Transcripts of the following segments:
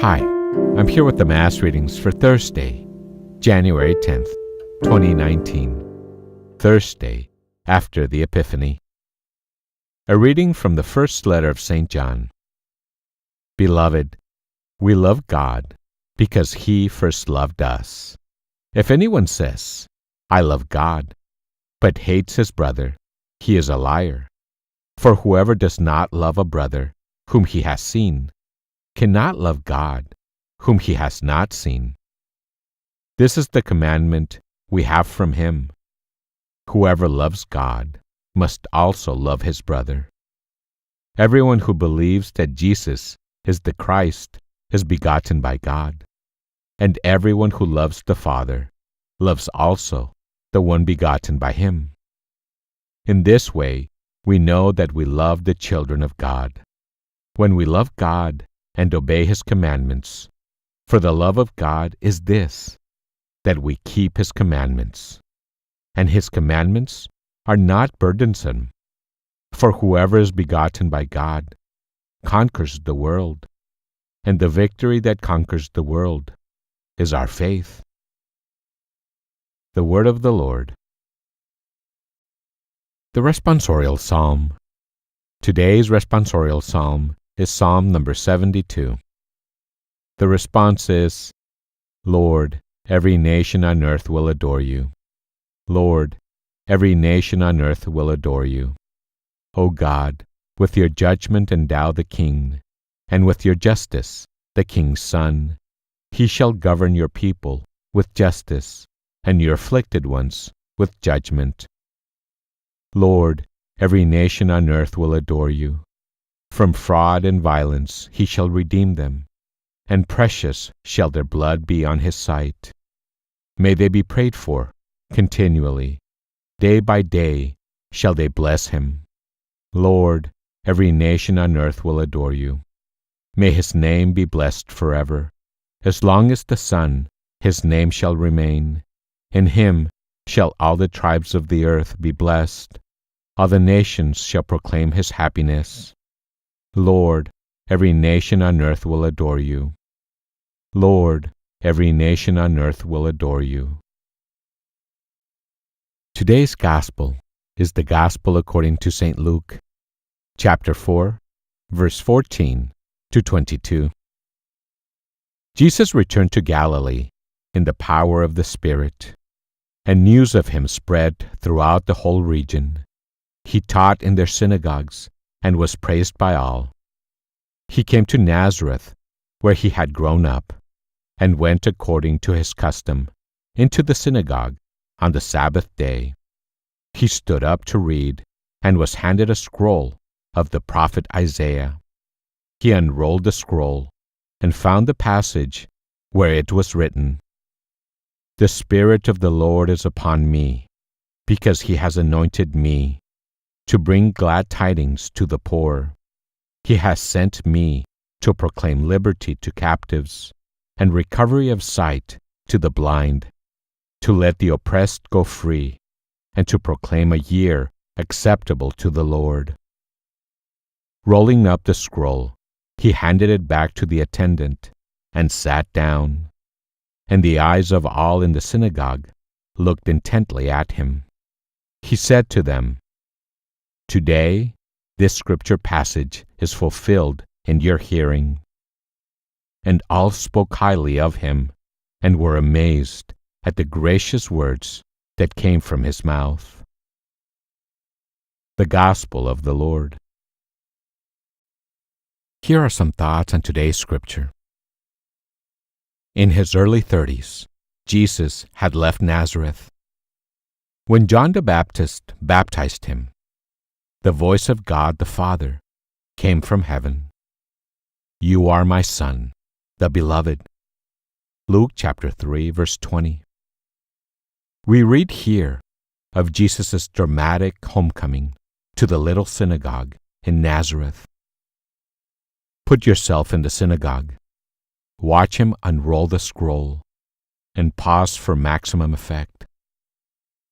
Hi, I'm here with the Mass readings for Thursday, January 10th, 2019. Thursday, after the Epiphany. A reading from the first letter of St. John. Beloved, we love God because He first loved us. If anyone says, I love God, but hates his brother, he is a liar. For whoever does not love a brother whom he has seen cannot love God whom he has not seen. This is the commandment we have from Him. Whoever loves God must also love his brother. Everyone who believes that Jesus is the Christ is begotten by God, and everyone who loves the Father loves also the one begotten by Him. In this way, we know that we love the children of God, when we love God and obey His commandments. For the love of God is this, that we keep His commandments. And His commandments are not burdensome. For whoever is begotten by God conquers the world, and the victory that conquers the world is our faith. The word of the Lord. The Responsorial Psalm. Today's Responsorial Psalm is Psalm number 72. The response is, Lord, every nation on earth will adore you. Lord, every nation on earth will adore you. O God, with your judgment endow the king, and with your justice the king's son. He shall govern your people with justice, and your afflicted ones with judgment. Lord, every nation on earth will adore you. From fraud and violence He shall redeem them, and precious shall their blood be on His sight. May they be prayed for continually. Day by day shall they bless Him. Lord, every nation on earth will adore you. May His name be blessed forever. As long as the sun, His name shall remain. In Him shall all the tribes of the earth be blessed. All the nations shall proclaim His happiness. Lord, every nation on earth will adore you. Lord, every nation on earth will adore you. Today's Gospel is the Gospel according to St. Luke, chapter 4, verse 14 to 22. Jesus returned to Galilee in the power of the Spirit, and news of Him spread throughout the whole region. He taught in their synagogues and was praised by all. He came to Nazareth, where He had grown up, and went according to His custom into the synagogue on the Sabbath day. He stood up to read, and was handed a scroll of the prophet Isaiah. He unrolled the scroll and found the passage where it was written, The Spirit of the Lord is upon me, because He has anointed me to bring glad tidings to the poor. He has sent me to proclaim liberty to captives and recovery of sight to the blind, to let the oppressed go free, and to proclaim a year acceptable to the Lord. Rolling up the scroll, He handed it back to the attendant and sat down. And the eyes of all in the synagogue looked intently at Him. He said to them, Today this scripture passage is fulfilled in your hearing. And all spoke highly of Him, and were amazed at the gracious words that came from His mouth. The Gospel of the Lord. Here are some thoughts on today's scripture. In His early 30s, Jesus had left Nazareth. When John the Baptist baptized Him, the voice of God the Father came from heaven. You are my Son, the Beloved. Luke chapter 3, verse 20. We read here of Jesus' dramatic homecoming to the little synagogue in Nazareth. Put yourself in the synagogue. Watch Him unroll the scroll and pause for maximum effect.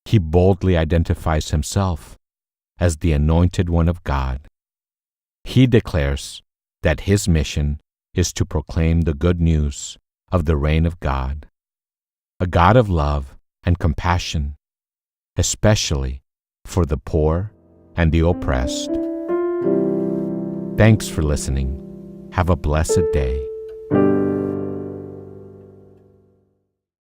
He boldly identifies Himself as the Anointed One of God. He declares that His mission is to proclaim the good news of the reign of God, a God of love and compassion, especially for the poor and the oppressed. Thanks for listening. Have a blessed day.